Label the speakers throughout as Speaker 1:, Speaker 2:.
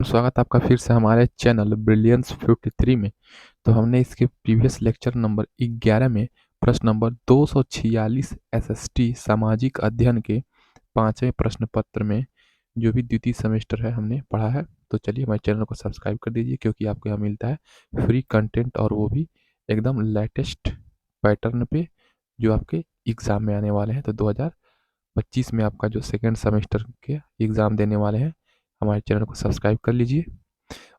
Speaker 1: स्वागत आपका फिर से हमारे चैनल ब्रिलियंस 53 में। तो हमने इसके प्रीवियस लेक्चर नंबर 11 में प्रश्न नंबर 246 एसएसटी सामाजिक अध्ययन के 5वें प्रश्न पत्र में जो भी द्वितीय सेमेस्टर है हमने पढ़ा है। तो चलिए हमारे चैनल को सब्सक्राइब कर दीजिए, क्योंकि आपको यहाँ मिलता है फ्री कंटेंट, और वो भी एकदम लेटेस्ट पैटर्न पे जो आपके एग्ज़ाम में आने वाले हैं। तो 2025 में आपका जो सेकेंड सेमेस्टर के एग्ज़ाम देने वाले हैं, हमारे चैनल को सब्सक्राइब कर लीजिए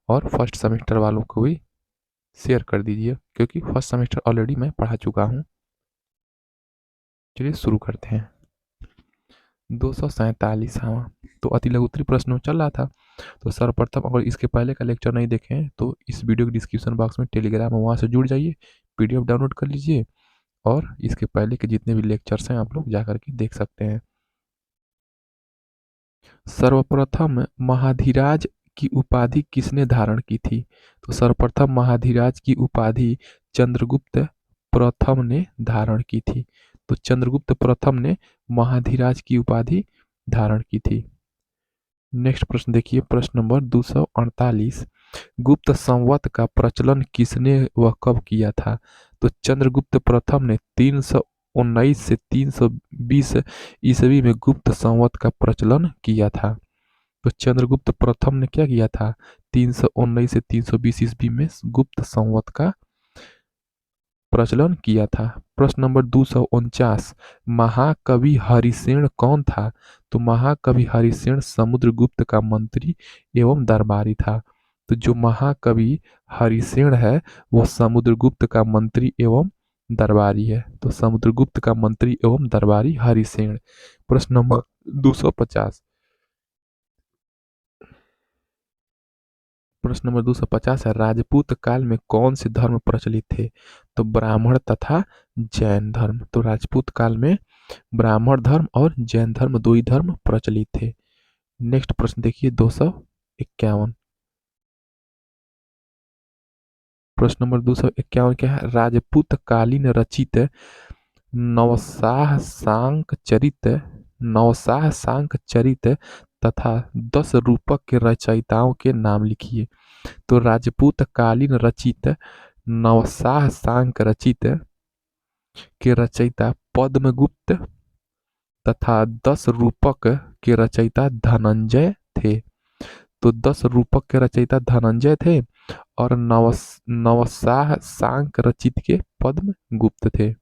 Speaker 1: और फर्स्ट सेमेस्टर वालों को भी शेयर कर दीजिए, क्योंकि फर्स्ट सेमेस्टर ऑलरेडी मैं पढ़ा चुका हूँ। चलिए शुरू करते हैं। 247वां तो अति लघुत्तरीय प्रश्न चल रहा था। तो सर्वप्रथम, अगर इसके पहले का लेक्चर नहीं देखे हैं तो इस वीडियो के डिस्क्रिप्शन बॉक्स में टेलीग्राम है, वहाँ से जुड़ जाइए, पीडीएफ डाउनलोड कर लीजिए और इसके पहले के जितने भी लेक्चर्स हैं आप लोग जा करके देख सकते हैं। सर्वप्रथम महाधिराज की उपाधि किसने धारण की थी? तो सर्वप्रथम महाधिराज की उपाधि चंद्रगुप्त प्रथम ने धारण की थी। तो चंद्रगुप्त प्रथम ने महाधिराज की उपाधि धारण की थी। नेक्स्ट प्रश्न देखिए, प्रश्न नंबर 248। गुप्त संवत का प्रचलन किसने व कब किया था? तो चंद्रगुप्त प्रथम ने 319 से 320 ईस्वी में गुप्त संवत का प्रचलन किया था। तो चंद्रगुप्त प्रथम ने क्या किया था? 319 से 320 ईस्वी में गुप्त संवत का प्रचलन किया था। प्रश्न नंबर 249। महाकवि हरिसेन कौन था? तो महाकवि हरिसेन समुद्रगुप्त का मंत्री एवं दरबारी था। तो जो महाकवि हरिसेन है वो समुद्रगुप्त का मंत्री एवं दरबारी है। तो समुद्रगुप्त का मंत्री एवं दरबारी हरिसेन। प्रश्न नंबर 250। प्रश्न नंबर 250 है, राजपूत काल में कौन से धर्म प्रचलित थे? तो ब्राह्मण तथा जैन धर्म। तो राजपूत काल में ब्राह्मण धर्म और जैन धर्म, दो ही धर्म प्रचलित थे। नेक्स्ट प्रश्न देखिए, 251। प्रश्न नंबर 251 क्या है? राजपूत कालीन रचित नवसाह सांक चरित नवसाह सांक चरित तथा 10 रूपक के रचयिताओं के नाम लिखिए। तो राजपूत कालीन रचित नवसाह सांक रचित के रचयिता पद्मगुप्त तथा 10 रूपक के रचयिता धनंजय थे। तो 10 रूपक के रचयिता धनंजय थे और नवसाह सांक रचित के पद्मगुप्त थे।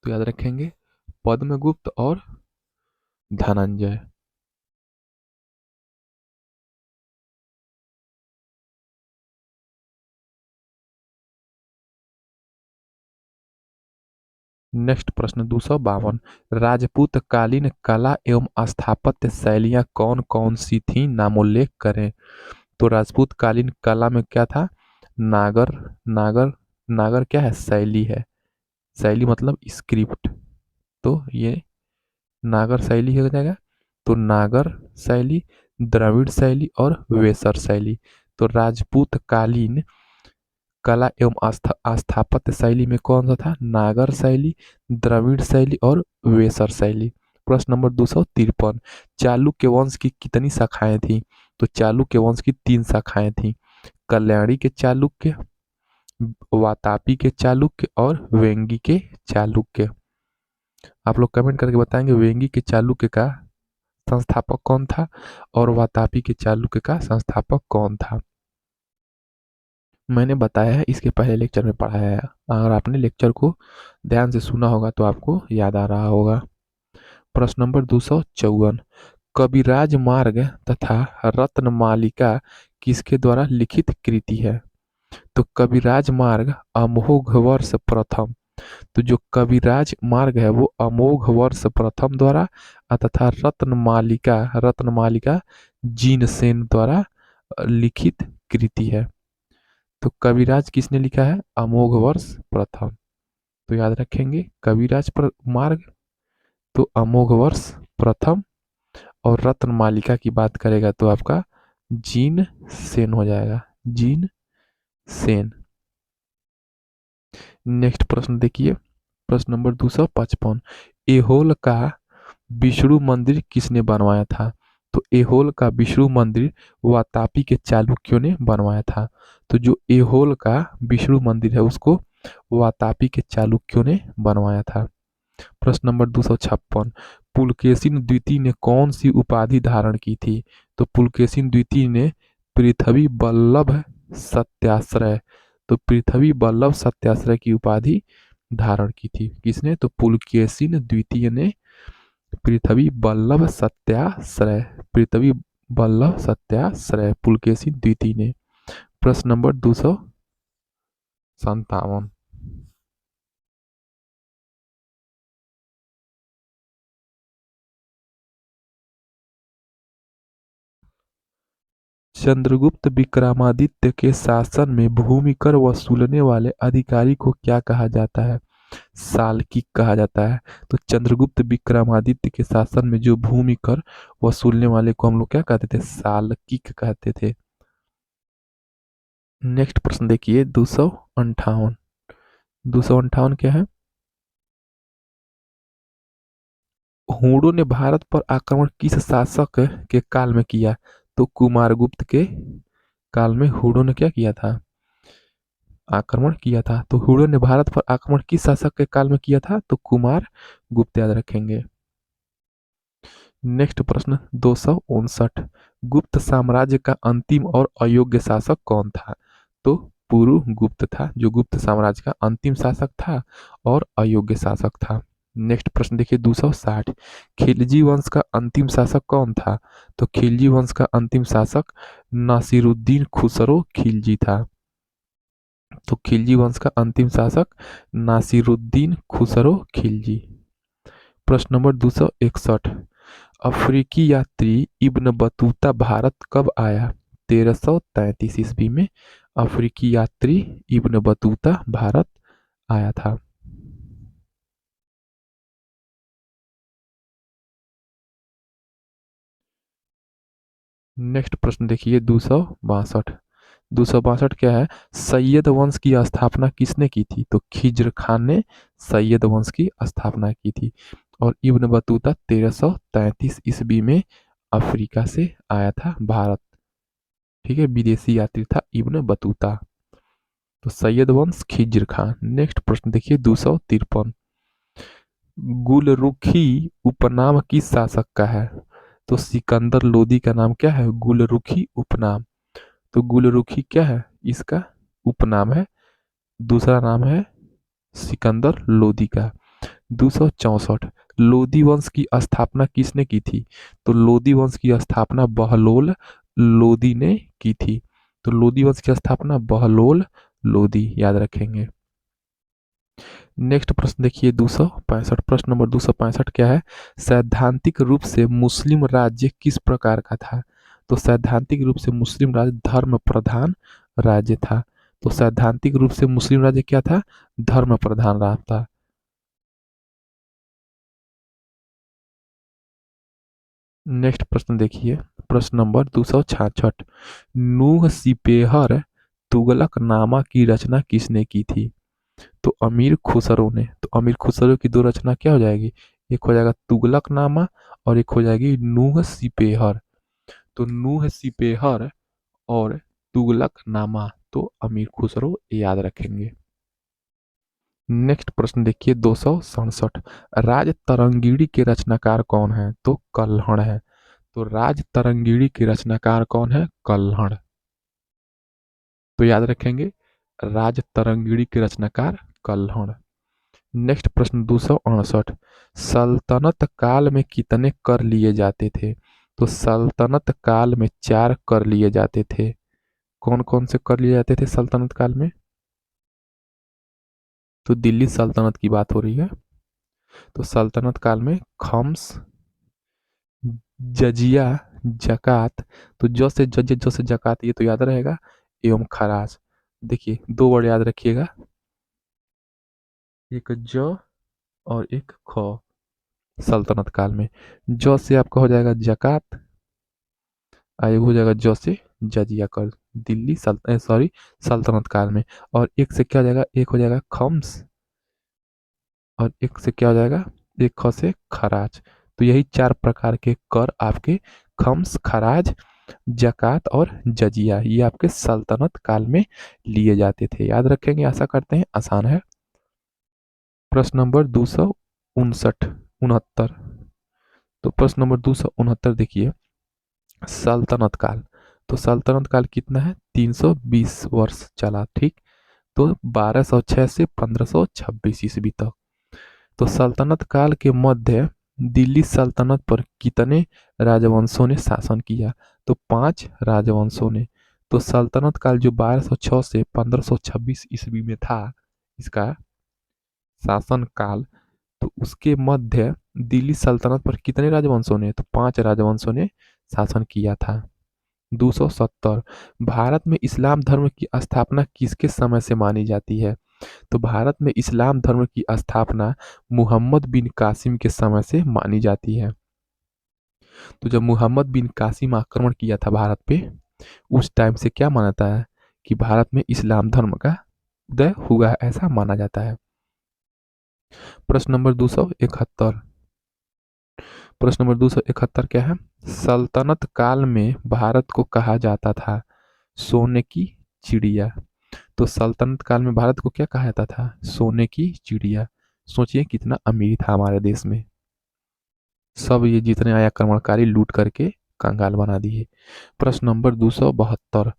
Speaker 1: तो याद रखेंगे, पद्मगुप्त और धनंजय। नेक्स्ट प्रश्न 252। राजपूत कालीन कला एवं स्थापत्य शैलियां कौन कौन सी थीं, नामोल्लेख करें। तो राजपूत कालीन कला में क्या था? नागर नागर नागर क्या है? शैली है। शैली मतलब स्क्रिप्ट। तो ये नागर शैली हो जाएगा। तो नागर शैली, द्रविड़ शैली और वेसर शैली। तो राजपूत कालीन कला एवं स्थापत्य शैली में कौन सा था? नागर शैली, द्रविड़ शैली और वेसर शैली। प्रश्न नंबर 253। चालुक्य वंश की कितनी शाखाएं थी? तो चालुक्य वंश की 3 शाखाएं थी। कल्याणी के चालुक्य, वातापी के चालुक्य और वेंगी के चालुक्य। आप लोग कमेंट करके बताएंगे वेंगी के चालुक्य का संस्थापक कौन था और वातापी के चालुक्य का संस्थापक कौन था। मैंने बताया है, इसके पहले लेक्चर में पढ़ाया है। अगर आपने लेक्चर को ध्यान से सुना होगा तो आपको याद आ रहा होगा। प्रश्न नंबर 254। कविराज मार्ग तथा रत्नमालिका किसके द्वारा लिखित कृति है? तो कविराज मार्ग अमोघ वर्ष प्रथम। तो जो कविराज मार्ग है वो अमोघ वर्ष प्रथम द्वारा तथा रत्नमालिका जीनसेन द्वारा लिखित कृति है। तो कविराज किसने लिखा है? अमोघ वर्ष प्रथम। तो याद रखेंगे, कविराज मार्ग तो अमोघ वर्ष प्रथम, और रत्नमालिका की बात करेगा तो आपका जीन सेन हो जाएगा, जीन सेन। नेक्स्ट प्रश्न देखिए, प्रश्न नंबर 255। एहोल का विष्णु मंदिर किसने बनवाया था? तो एहोल का विष्णु मंदिर वातापी के चालुक्यों ने बनवाया था। तो जो एहोल का विष्णु मंदिर है उसको वातापी के चालुक्यों ने बनवाया था। प्रश्न नंबर 256, पुलकेशिन द्वितीय ने कौन सी उपाधि धारण की थी? तो पुलकेशिन द्वितीय ने पृथ्वी बल्लभ सत्याश्रय, तो पृथ्वी बल्लभ सत्याश्रय की उपाधि धारण की थी। किसने? तो पुलकेशिन द्वितीय ने पृथ्वी बल्लभ सत्याश्रय, पृथ्वी बल्लभ सत्याश्रय पुलकेशिन द्वितीय ने। प्रश्न नंबर 257, चंद्रगुप्त विक्रमादित्य के शासन में भूमि कर वसूलने वाले अधिकारी को क्या कहा जाता है? साल्किक कहा जाता है। तो चंद्रगुप्त विक्रमादित्य के शासन में जो भूमि कर वसूलने वाले को हम लोग क्या कहते थे? साल्किक कहते थे। नेक्स्ट प्रश्न देखिए 258, 258 क्या है? हूणों ने भारत पर आक्रमण किस शासक के काल में किया? तो कुमारगुप्त के काल में हूणों ने क्या किया था? आक्रमण किया था। तो हूणों ने भारत पर आक्रमण किस शासक के काल में किया था? तो कुमार गुप्त, याद रखेंगे। नेक्स्ट प्रश्न 259, गुप्त साम्राज्य का अंतिम और अयोग्य शासक कौन था? तो पुरुगुप्त था, जो गुप्त साम्राज्य का अंतिम शासक था और अयोग्य शासक था। नेक्स्ट प्रश्न देखिए 260, खिलजी वंश का अंतिम शासक कौन था? तो खिलजी वंश का अंतिम शासक नासिरुद्दीन खुसरो खिलजी था। तो खिलजी वंश का अंतिम शासक नासिरुद्दीन खुसरो खिलजी। प्रश्न नंबर 261, अफ्रीकी यात्री इब्न बतूता भारत कब आया? 1333 ईस्वी में अफ्रीकी यात्री इब्न बतूता भारत आया था। नेक्स्ट प्रश्न देखिए 262, 262 क्या है? सैयद वंश की स्थापना किसने की थी? तो खिज्र खान ने सैयद वंश की स्थापना की थी। और इब्न बतूता 1333 ईस्वी में अफ्रीका से आया था भारत। ठीक है, विदेशी यात्री था इब्न बतूता। तो सैयद वंश खिज्र खान। नेक्स्ट प्रश्न देखिए 253, गुलरुखी उपनाम किस शासक का है? तो सिकंदर लोदी का नाम क्या है? गुलरुखी उपनाम। तो गुलरुखी क्या है? इसका उपनाम है। दूसरा नाम है सिकंदर लोदी का। 264, लोदी वंश की स्थापना किसने की थी? तो लोदी वंश की स्थापना बहलोल लोदी ने की थी। तो लोदी वंश की स्थापना बहलोल लोदी, याद रखेंगे। नेक्स्ट प्रश्न देखिए 265, प्रश्न नंबर 265 क्या है? सैद्धांतिक रूप से मुस्लिम राज्य किस प्रकार का था? तो सैद्धांतिक रूप से मुस्लिम राज्य धर्म प्रधान राज्य था। तो सैद्धांतिक रूप से मुस्लिम राज्य क्या था? धर्म प्रधान राज्य था। नेक्स्ट प्रश्न देखिए, प्रश्न नंबर 266, नूह सिपेहर तुगलक नामा की रचना किसने की थी? तो अमीर खुसरो ने। तो अमीर खुसरो की दो रचना क्या हो जाएगी? एक हो जाएगा तुगलक नामा और एक हो जाएगी नूह सिपेहर। तो नूह सिपेहर और तुगलक नामा, तो अमीर खुसरो, याद रखेंगे। नेक्स्ट प्रश्न देखिए 267, राज तरंगिणी के रचनाकार कौन है? तो कल्हड़ है। तो राज तरंगिणी के रचनाकार कौन है? कल्हड़। तो याद रखेंगे, राज तरंगिणी के रचनाकार कल्हड़। नेक्स्ट प्रश्न 268, सल्तनत काल में कितने कर लिए जाते थे? तो सल्तनत काल में 4 कर लिए जाते थे। कौन कौन से कर लिए जाते थे सल्तनत काल में? तो दिल्ली सल्तनत की बात हो रही है। तो सल्तनत काल में खम्स, जजिया, जकात, तो ज से जज, ज से जकात, ये तो याद रहेगा, एवं खराज। देखिए 2 वर्ड याद रखिएगा, एक ज और एक ख। सल्तनत काल में ज से आपका हो जाएगा जकात, एक हो जाएगा ज से जजिया कर, दिल्ली सल्तनत काल में। और एक से क्या हो जाएगा? एक हो जाएगा खम्स और एक से क्या हो जाएगा? एक ख से खराज। तो यही 4 प्रकार के कर आपके खम्स, खराज, ज़कात और जजिया, ये आपके सल्तनत काल में लिए जाते थे। याद रखेंगे, आशा करते हैं, आसान है। प्रश्न नंबर 269 तो प्रश्न नंबर 269 देखिए, सल्तनत काल। तो सल्तनत काल कितना है? 320 वर्ष चला, ठीक। तो 1206 से 1526 ईस्वी तक। तो सल्तनत काल के मध्य दिल्ली सल्तनत पर कितने राजवंशों ने शासन किया? तो 5 राजवंशों ने। तो सल्तनत काल जो 1206 से 1526 ईस्वी में था, इसका शासन काल, तो उसके मध्य दिल्ली सल्तनत पर कितने राजवंशों ने? तो 5 राजवंशों ने शासन किया था। 270 भारत में इस्लाम धर्म की स्थापना किसके समय से मानी जाती है? तो भारत में इस्लाम धर्म की स्थापना मुहम्मद बिन कासिम के समय से मानी जाती है। तो जब मुहम्मद बिन कासिम आक्रमण किया था भारत पे, उस टाइम से क्या मानता है कि भारत में इस्लाम धर्म का उदय हुआ है, ऐसा माना जाता है। प्रश्न नंबर 271 प्रश्न नंबर 271 क्या है? सल्तनत काल में भारत को कहा जाता था सोने की चिड़िया। तो सल्तनत काल में भारत को क्या कहा जाता था? सोने की चिड़िया। सोचिए कितना अमीर था हमारे देश में। सब ये जितने आए आक्रमणकारी लूट करके कंगाल बना दिए। प्रश्न नंबर 272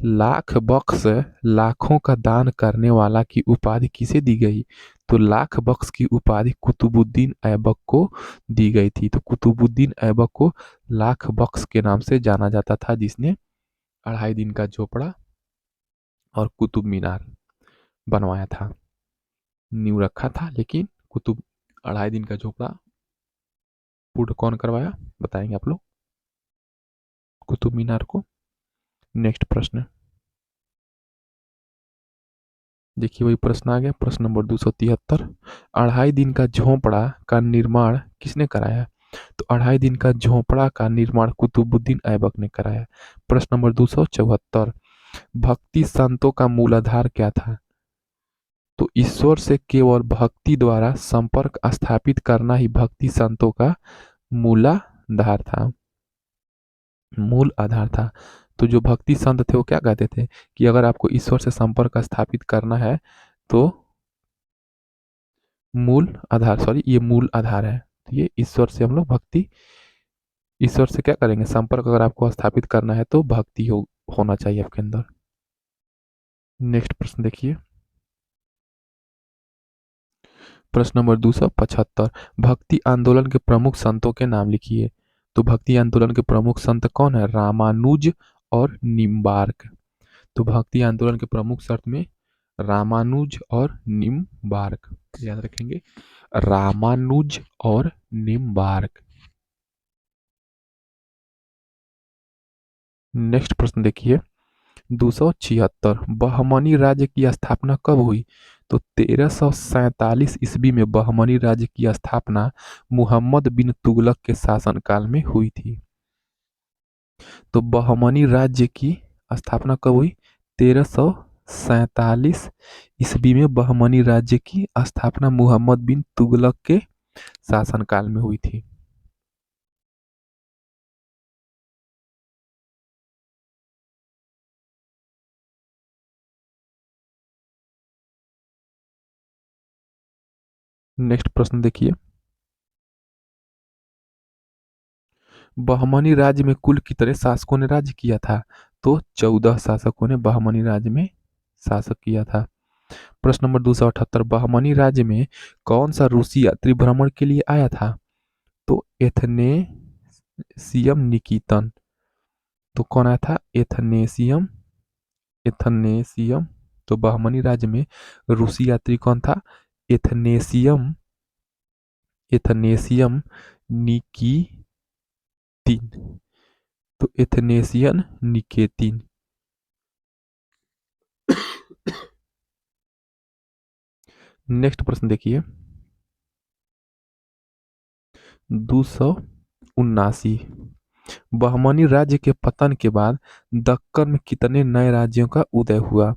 Speaker 1: लाख बख्श लाखों का दान करने वाला की उपाधि किसे दी गई? तो लाख बख्श की उपाधि कुतुबुद्दीन ऐबक को दी गई थी। तो कुतुबुद्दीन ऐबक को लाख बख्श के नाम से जाना जाता था, जिसने 2.5 दिन का झोपड़ा और कुतुब मीनार बनवाया था। नींव रखा था, लेकिन कुतुब 2.5 दिन का झोपड़ा पूर्ण कौन करवाया, बताएंगे आप लोग, कुतुब मीनार को। नेक्स्ट प्रश्न देखिए, वही प्रश्न आ गया। प्रश्न नंबर 273 2.5 दिन का झोपड़ा का निर्माण किसने कराया? तो 2.5 दिन का झोपड़ा का निर्माण कुतुबुद्दीन ऐबक ने कराया। प्रश्न नंबर 274 भक्ति संतों का मूलाधार क्या था? तो ईश्वर से केवल भक्ति द्वारा संपर्क स्थापित करना ही भक्ति संतों का मूलाधार था, मूल आधार था। तो जो भक्ति संत थे वो क्या कहते थे कि अगर आपको ईश्वर से संपर्क स्थापित करना है तो मूल आधार, सॉरी, ये मूल आधार है। तो ये ईश्वर से हम लोग भक्ति, ईश्वर से क्या करेंगे, संपर्क अगर आपको स्थापित करना है तो भक्ति होना चाहिए आपके अंदर। नेक्स्ट प्रश्न देखिए, प्रश्न नंबर 275 भक्ति आंदोलन के प्रमुख संतों के नाम लिखिए। तो भक्ति आंदोलन के प्रमुख संत कौन है? रामानुज और निम्बार्क। तो भक्ति आंदोलन के प्रमुख संत में रामानुज और निम्बार्क, याद रखेंगे, रामानुज और निम्बार्क। नेक्स्ट प्रश्न देखिए, 276 बहमनी राज्य की स्थापना कब हुई? तो 1347 ईस्वी में बहमनी राज्य की स्थापना मुहम्मद बिन तुगलक के शासनकाल में हुई थी। तो बहमनी राज्य की स्थापना कब हुई? 1347 ईस्वी में बहमनी राज्य की स्थापना मुहम्मद बिन तुगलक के शासनकाल में हुई थी। नेक्स्ट प्रश्न देखिए, बहमनी राज्य में कुल कितने शासकों ने राज्य किया था? तो 14 शासकों ने बहमनी राज्य में शासक किया था। प्रश्न नंबर 278 बहमनी राज्य में कौन सा रूसी यात्री भ्रमण के लिए आया था? तो एथनेसियम निकितन। तो कौन आया था? एथनेसियम, एथनेसियम। तो बहमनी राज्य में रूसी यात्री कौन था? एथनेसियम, एथनेसियम निकितिन। तो एथनेसियन निकेतिन। नेक्स्ट प्रश्न देखिए, 279 बहमनी राज्य के पतन के बाद दक्कन में कितने नए राज्यों का उदय हुआ?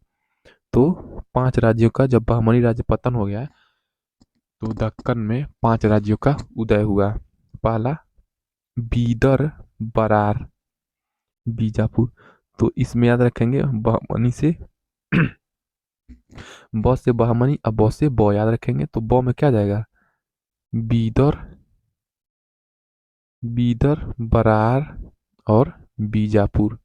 Speaker 1: तो 5 राज्यों का, जब बहमनी राज्य पतन हो गया तो दक्कन में 5 राज्यों का उदय हुआ। पहला बीदर, बरार, बीजापुर। तो इसमें याद रखेंगे बहमनी से ब से बहमनी और ब से ब याद रखेंगे। तो ब में क्या जाएगा, बीदर, बीदर, बरार और बीजापुर।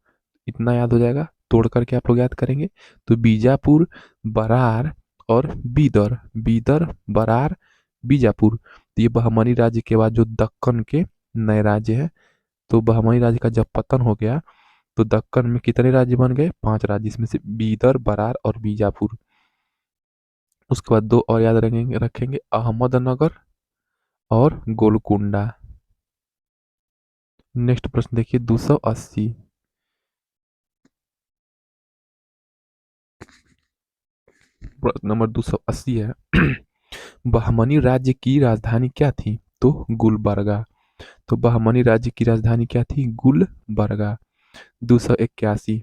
Speaker 1: इतना याद हो जाएगा, तोड़ करके आप लोग याद करेंगे। तो बीजापुर, बरार और बीदर, बीदर, बरार, बीजापुर। तो ये बहमनी राज्य के बाद जो दक्कन के नए राज्य है, तो बहमनी राज्य का जब पतन हो गया तो दक्कन में कितने राज्य बन गए, 5 राज्य, इसमें से बीदर, बरार और बीजापुर। उसके बाद दो और याद रखेंगे रखेंगे अहमदनगर और गोलकुंडा। नेक्स्ट प्रश्न देखिए 280। प्रश्न नंबर 280 है बहमनी राज्य की राजधानी क्या थी, तो गुलबर्गा। तो बहमनी राज्य की राजधानी क्या थी, गुलबर्गा। 281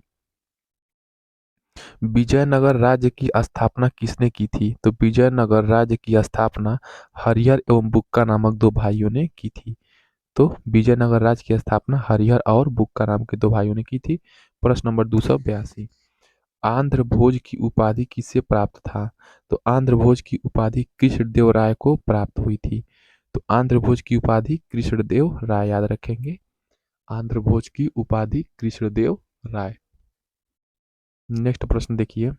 Speaker 1: विजयनगर राज्य की स्थापना किसने की थी, तो विजयनगर राज्य की स्थापना हरिहर एवं बुक्का नामक दो भाइयों ने की थी। तो विजयनगर राज्य की स्थापना हरिहर और बुक्का नाम के दो भाइयों ने की थी। प्रश्न नंबर 282 आंध्र भोज की उपाधि किसे प्राप्त था, तो आंध्र भोज की उपाधि कृष्णदेव राय को प्राप्त हुई थी। तो आंध्र भोज की उपाधि कृष्णदेव राय याद रखेंगे, आंध्र भोज की उपाधि कृष्णदेव राय। नेक्स्ट प्रश्न देखिए,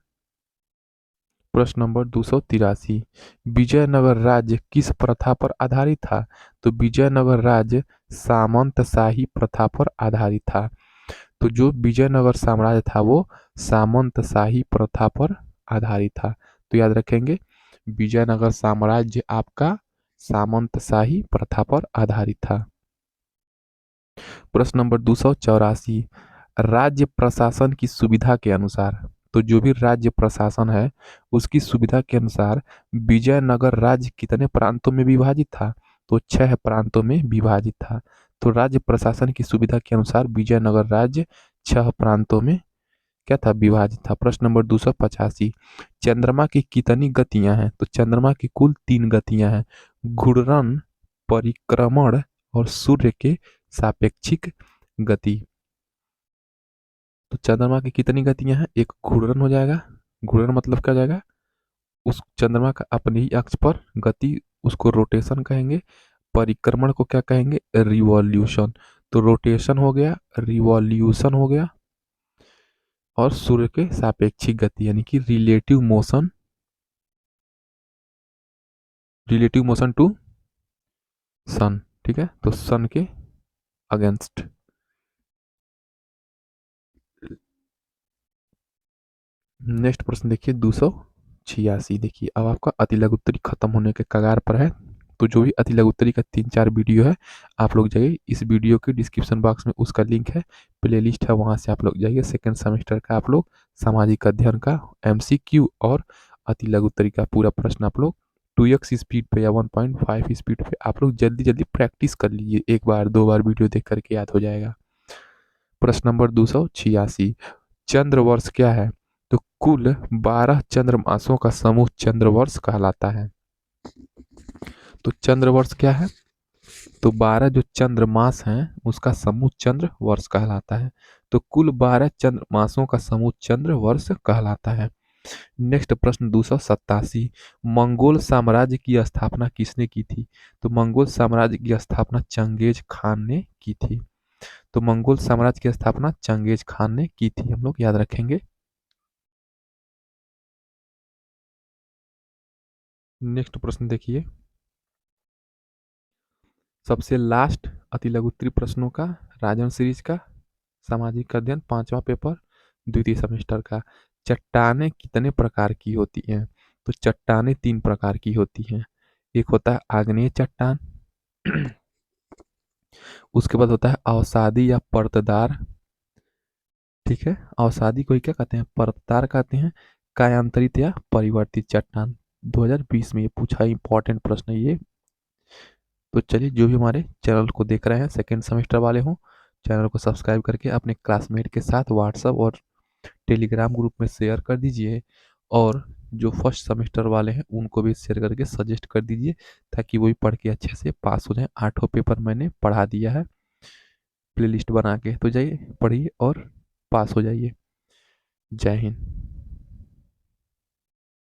Speaker 1: प्रश्न नंबर 283 विजयनगर राज्य किस प्रथा पर आधारित था, तो विजयनगर राज्य सामंतशाही प्रथा पर आधारित था। तो जो विजयनगर साम्राज्य था वो सामंतशाही प्रथा पर आधारित था। तो याद रखेंगे विजयनगर साम्राज्य आपका सामंतशाही प्रथा पर आधारित था। प्रश्न नंबर 284 राज्य प्रशासन की सुविधा के अनुसार, तो जो भी राज्य प्रशासन है उसकी सुविधा के अनुसार विजयनगर राज्य कितने प्रांतों में विभाजित था, तो 6 प्रांतों में विभाजित था। तो राज्य प्रशासन की सुविधा के अनुसार विजयनगर राज्य 6 प्रांतों में क्या था, विभाजित था। प्रश्न नंबर 285 चंद्रमा की कितनी गतियां हैं, तो चंद्रमा की कुल 3 गतियां हैं, घूर्णन, परिक्रमण और सूर्य के सापेक्षिक गति। तो चंद्रमा की कितनी गतियां हैं, एक घूर्णन हो जाएगा, घूर्णन मतलब क्या हो जाएगा, उस चंद्रमा का अपने ही अक्ष पर गति, उसको रोटेशन कहेंगे। परिक्रमण को क्या कहेंगे, रिवॉल्यूशन। तो रोटेशन हो गया, रिवॉल्यूशन हो गया, और सूर्य के सापेक्षिक गति यानी कि relative motion, relative motion to sun. ठीक है, तो सन के अगेंस्ट। नेक्स्ट प्रश्न देखिए 286। देखिए अब आपका अति लघु उत्तरी खत्म होने के कगार पर है। तो जो भी अति लघु उत्तरी का 3-4 वीडियो है आप लोग जाइए, इस वीडियो के डिस्क्रिप्शन बॉक्स में उसका लिंक है, प्लेलिस्ट है, वहां से आप लोग जाइए। सेकेंड सेमेस्टर का आप लोग सामाजिक अध्ययन का MCQ और अति लघु उत्तरी का पूरा प्रश्न आप लोग 2x स्पीड पे या 1.5 स्पीड पे आप लोग जल्दी जल्दी प्रैक्टिस कर लीजिए, एक बार 2 बार वीडियो देख करके याद हो जाएगा। प्रश्न नंबर 286 चंद्र वर्ष क्या है, तो कुल 12 चंद्रमासों का समूह चंद्र वर्ष कहलाता है। तो चंद्र वर्ष क्या है, तो 12 जो चंद्रमास हैं उसका समूह चंद्र वर्ष कहलाता है। तो कुल 12 चंद्रमासों का समूह चंद्र वर्ष कहलाता है। नेक्स्ट प्रश्न 287 मंगोल साम्राज्य की स्थापना किसने की थी, तो मंगोल साम्राज्य की स्थापना चंगेज खान ने की थी। तो मंगोल साम्राज्य की स्थापना चंगेज खान ने की थी, हम लोग याद रखेंगे। नेक्स्ट प्रश्न देखिए, सबसे लास्ट अति लघु उत्तरी प्रश्नों का राजन सीरीज का सामाजिक अध्ययन 5वां पेपर द्वितीय सेमेस्टर का। चट्टानें कितने प्रकार की होती हैं, तो चट्टानें 3 प्रकार की होती हैं। एक होता है आग्नेय चट्टान, उसके बाद होता है अवसादी या परतदार। ठीक है, अवसादी को ही क्या कहते हैं, परतदार कहते हैं। कायांतरित या परिवर्तित चट्टान, 2020 में ये पूछा इंपॉर्टेंट प्रश्न है ये। तो चलिए जो भी हमारे चैनल को देख रहे हैं सेकेंड सेमेस्टर वाले हों, चैनल को सब्सक्राइब करके अपने क्लासमेट के साथ व्हाट्सएप और टेलीग्राम ग्रुप में शेयर कर दीजिए, और जो फर्स्ट सेमेस्टर वाले हैं उनको भी शेयर करके सजेस्ट कर दीजिए, ताकि वो भी पढ़ के अच्छे से पास हो जाएं। 8 पेपर मैंने पढ़ा दिया है। प्लेलिस्ट बना के। तो जाइए, पढ़िए और पास हो जाइए। जय हिंद।